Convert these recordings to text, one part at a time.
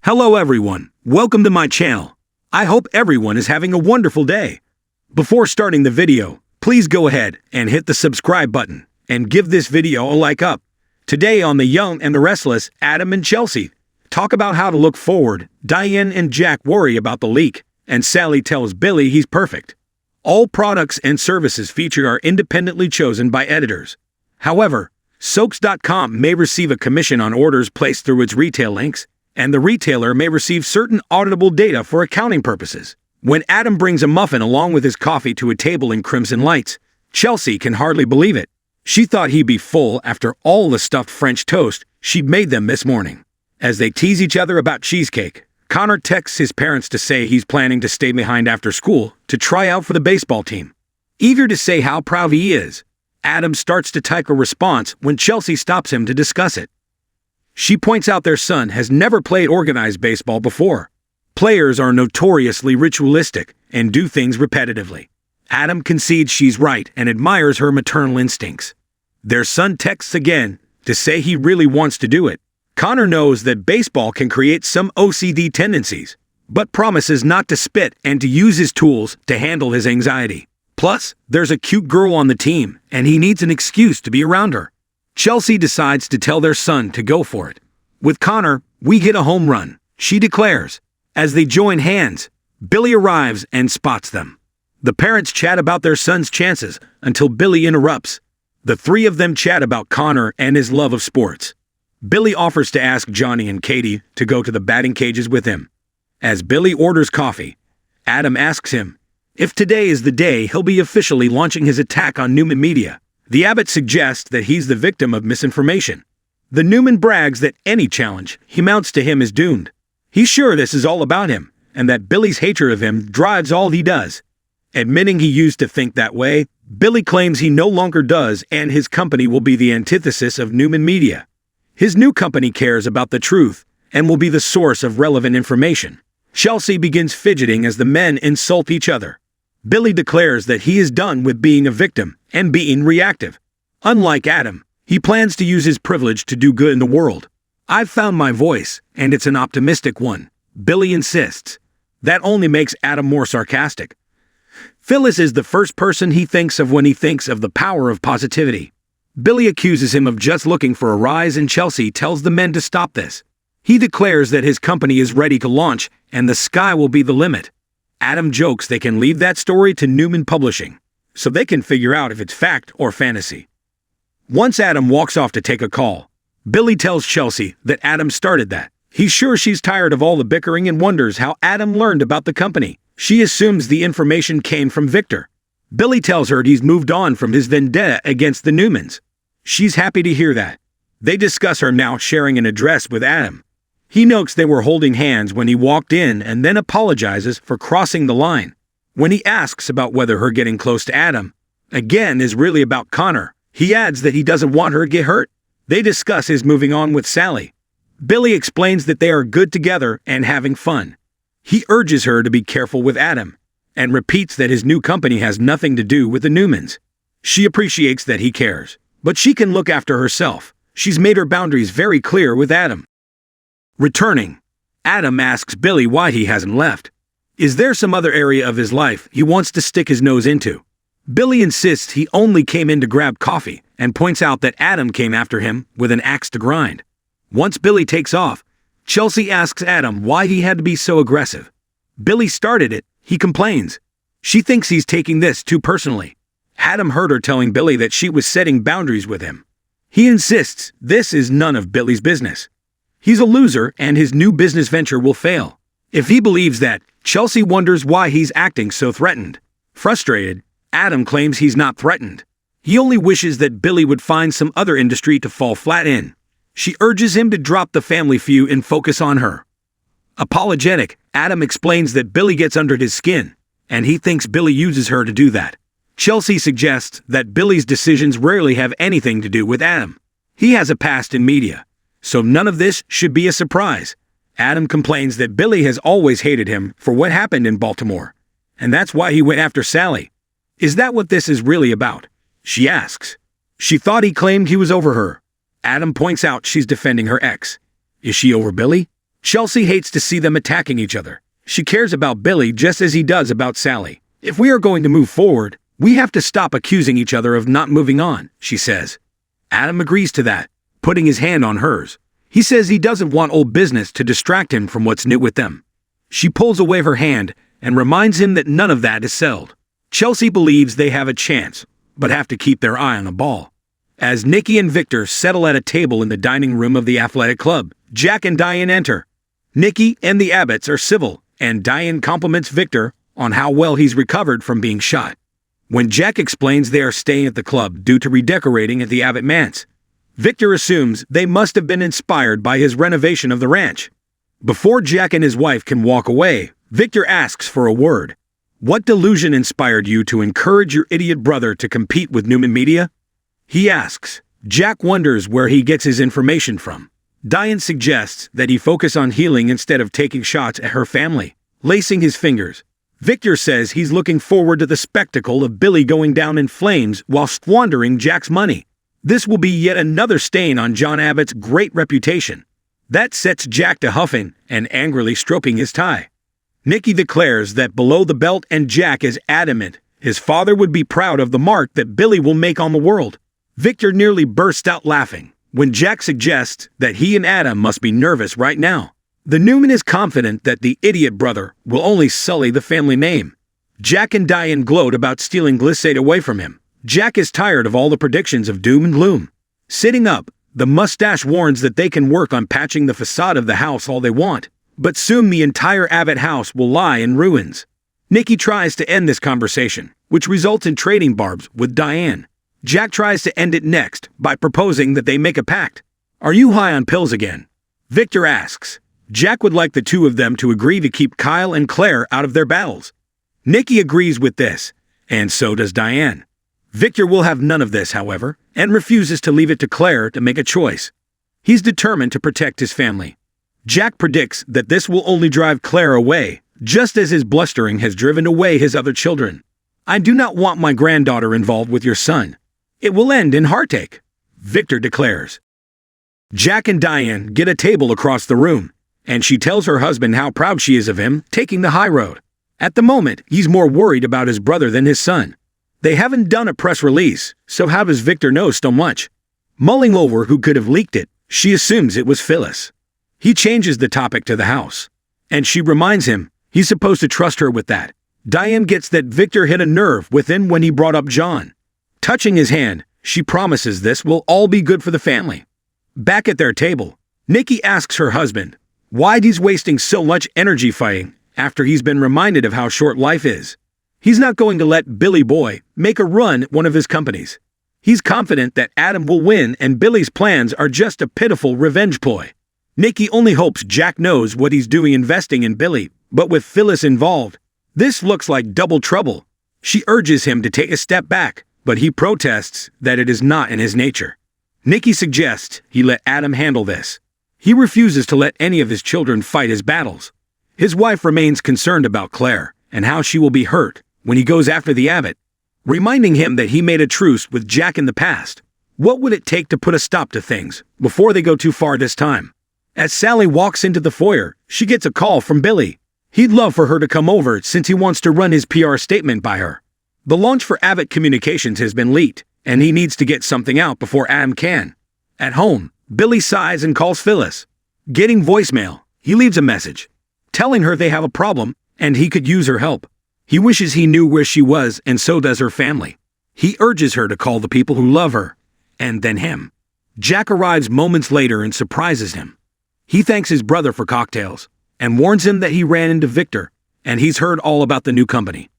Hello everyone, welcome to my channel. I hope everyone is having a wonderful day. Before starting the video, please go ahead and hit the subscribe button and give this video a like up. Today on The Young and the Restless, Adam and Chelsea talk about how to look forward, Diane and Jack worry about the leak, and Sally tells Billy he's perfect. All products and services featured are independently chosen by editors. However, Soaks.com may receive a commission on orders placed through its retail links, and the retailer may receive certain auditable data for accounting purposes. When Adam brings a muffin along with his coffee to a table in crimson lights, Chelsea can hardly believe it. She thought he'd be full after all the stuffed French toast she'd made them this morning. As they tease each other about cheesecake, Connor texts his parents to say he's planning to stay behind after school to try out for the baseball team. Eager to say how proud he is, Adam starts to type a response when Chelsea stops him to discuss it. She points out their son has never played organized baseball before. Players are notoriously ritualistic and do things repetitively. Adam concedes she's right and admires her maternal instincts. Their son texts again to say he really wants to do it. Connor knows that baseball can create some OCD tendencies, but promises not to spit and to use his tools to handle his anxiety. Plus, there's a cute girl on the team, and he needs an excuse to be around her. Chelsea decides to tell their son to go for it. With Connor, we hit a home run, she declares. As they join hands, Billy arrives and spots them. The parents chat about their son's chances until Billy interrupts. The three of them chat about Connor and his love of sports. Billy offers to ask Johnny and Katie to go to the batting cages with him. As Billy orders coffee, Adam asks him if today is the day he'll be officially launching his attack on Newman Media. The abbot suggests that he's the victim of misinformation. The Newman brags that any challenge he mounts to him is doomed. He's sure this is all about him, and that Billy's hatred of him drives all he does. Admitting he used to think that way, Billy claims he no longer does, and his company will be the antithesis of Newman Media. His new company cares about the truth and will be the source of relevant information. Chelsea begins fidgeting as the men insult each other. Billy declares that he is done with being a victim and being reactive. Unlike Adam, he plans to use his privilege to do good in the world. I've found my voice, and it's an optimistic one, Billy insists. That only makes Adam more sarcastic. Phyllis is the first person he thinks of when he thinks of the power of positivity. Billy accuses him of just looking for a rise, and Chelsea tells the men to stop this. He declares that his company is ready to launch and the sky will be the limit. Adam jokes they can leave that story to Newman Publishing, so they can figure out if it's fact or fantasy. Once Adam walks off to take a call, Billy tells Chelsea that Adam started that. He's sure she's tired of all the bickering and wonders how Adam learned about the company. She assumes the information came from Victor. Billy tells her he's moved on from his vendetta against the Newmans. She's happy to hear that. They discuss her now sharing an address with Adam. He notes they were holding hands when he walked in and then apologizes for crossing the line. When he asks about whether her getting close to Adam, again, is really about Connor, he adds that he doesn't want her to get hurt. They discuss his moving on with Sally. Billy explains that they are good together and having fun. He urges her to be careful with Adam and repeats that his new company has nothing to do with the Newmans. She appreciates that he cares, but she can look after herself. She's made her boundaries very clear with Adam. Returning, Adam asks Billy why he hasn't left. Is there some other area of his life he wants to stick his nose into? Billy insists he only came in to grab coffee and points out that Adam came after him with an axe to grind. Once Billy takes off, Chelsea asks Adam why he had to be so aggressive. Billy started it, he complains. She thinks he's taking this too personally. Adam heard her telling Billy that she was setting boundaries with him. He insists this is none of Billy's business. He's a loser and his new business venture will fail. If he believes that, Chelsea wonders why he's acting so threatened. Frustrated, Adam claims he's not threatened. He only wishes that Billy would find some other industry to fall flat in. She urges him to drop the family feud and focus on her. Apologetic, Adam explains that Billy gets under his skin, and he thinks Billy uses her to do that. Chelsea suggests that Billy's decisions rarely have anything to do with Adam. He has a past in media, so none of this should be a surprise. Adam complains that Billy has always hated him for what happened in Baltimore, and that's why he went after Sally. Is that what this is really about? She asks. She thought he claimed he was over her. Adam points out she's defending her ex. Is she over Billy? Chelsea hates to see them attacking each other. She cares about Billy just as he does about Sally. If we are going to move forward, we have to stop accusing each other of not moving on, she says. Adam agrees to that, putting his hand on hers. He says he doesn't want old business to distract him from what's new with them. She pulls away her hand and reminds him that none of that is settled. Chelsea believes they have a chance, but have to keep their eye on the ball. As Nikki and Victor settle at a table in the dining room of the athletic club, Jack and Diane enter. Nikki and the Abbotts are civil, and Diane compliments Victor on how well he's recovered from being shot. When Jack explains they are staying at the club due to redecorating at the Abbott manse, Victor assumes they must have been inspired by his renovation of the ranch. Before Jack and his wife can walk away, Victor asks for a word. What delusion inspired you to encourage your idiot brother to compete with Newman Media? He asks. Jack wonders where he gets his information from. Diane suggests that he focus on healing instead of taking shots at her family, lacing his fingers. Victor says he's looking forward to the spectacle of Billy going down in flames while squandering Jack's money. This will be yet another stain on John Abbott's great reputation. That sets Jack to huffing and angrily stroking his tie. Nikki declares that below the belt, and Jack is adamant his father would be proud of the mark that Billy will make on the world. Victor nearly bursts out laughing when Jack suggests that he and Adam must be nervous right now. The Newman is confident that the idiot brother will only sully the family name. Jack and Diane gloat about stealing Glissade away from him. Jack is tired of all the predictions of doom and gloom. Sitting up, the mustache warns that they can work on patching the facade of the house all they want, but soon the entire Abbott house will lie in ruins. Nikki tries to end this conversation, which results in trading barbs with Diane. Jack tries to end it next by proposing that they make a pact. Are you high on pills again? Victor asks. Jack would like the two of them to agree to keep Kyle and Claire out of their battles. Nikki agrees with this, and so does Diane. Victor will have none of this, however, and refuses to leave it to Claire to make a choice. He's determined to protect his family. Jack predicts that this will only drive Claire away, just as his blustering has driven away his other children. I do not want my granddaughter involved with your son. It will end in heartache, Victor declares. Jack and Diane get a table across the room, and she tells her husband how proud she is of him taking the high road. At the moment, he's more worried about his brother than his son. They haven't done a press release, so how does Victor know so much? Mulling over who could have leaked it, she assumes it was Phyllis. He changes the topic to the house, and she reminds him he's supposed to trust her with that. Diane gets that Victor hit a nerve within when he brought up John. Touching his hand, she promises this will all be good for the family. Back at their table, Nikki asks her husband why he's wasting so much energy fighting after he's been reminded of how short life is. He's not going to let Billy Boy make a run at one of his companies. He's confident that Adam will win and Billy's plans are just a pitiful revenge ploy. Nikki only hopes Jack knows what he's doing investing in Billy, but with Phyllis involved, this looks like double trouble. She urges him to take a step back, but he protests that it is not in his nature. Nikki suggests he let Adam handle this. He refuses to let any of his children fight his battles. His wife remains concerned about Claire and how she will be hurt when he goes after the Abbott, reminding him that he made a truce with Jack in the past. What would it take to put a stop to things before they go too far this time? As Sally walks into the foyer, she gets a call from Billy. He'd love for her to come over since he wants to run his PR statement by her. The launch for Abbott Communications has been leaked, and he needs to get something out before Adam can. At home, Billy sighs and calls Phyllis. Getting voicemail, he leaves a message, telling her they have a problem and he could use her help. He wishes he knew where she was, and so does her family. He urges her to call the people who love her, and then him. Jack arrives moments later and surprises him. He thanks his brother for cocktails, and warns him that he ran into Victor, and he's heard all about the new company.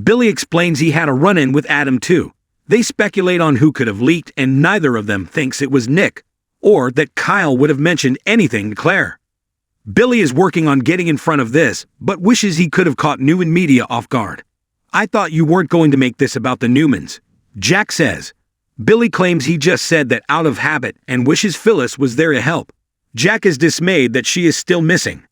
Billy explains he had a run-in with Adam too. They speculate on who could have leaked, and neither of them thinks it was Nick, or that Kyle would have mentioned anything to Claire. Billy is working on getting in front of this, but wishes he could have caught Newman Media off guard. I thought you weren't going to make this about the Newmans, Jack says. Billy claims he just said that out of habit and wishes Phyllis was there to help. Jack is dismayed that she is still missing.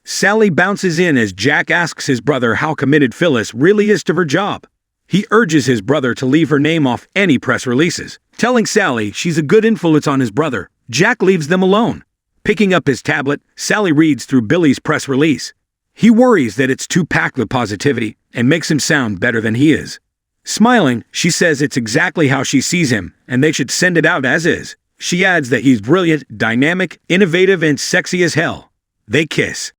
Sally bounces in as Jack asks his brother how committed Phyllis really is to her job. He urges his brother to leave her name off any press releases, telling Sally she's a good influence on his brother. Jack leaves them alone. Picking up his tablet, Sally reads through Billy's press release. He worries that it's too packed with positivity and makes him sound better than he is. Smiling, she says it's exactly how she sees him and they should send it out as is. She adds that he's brilliant, dynamic, innovative, and sexy as hell. They kiss.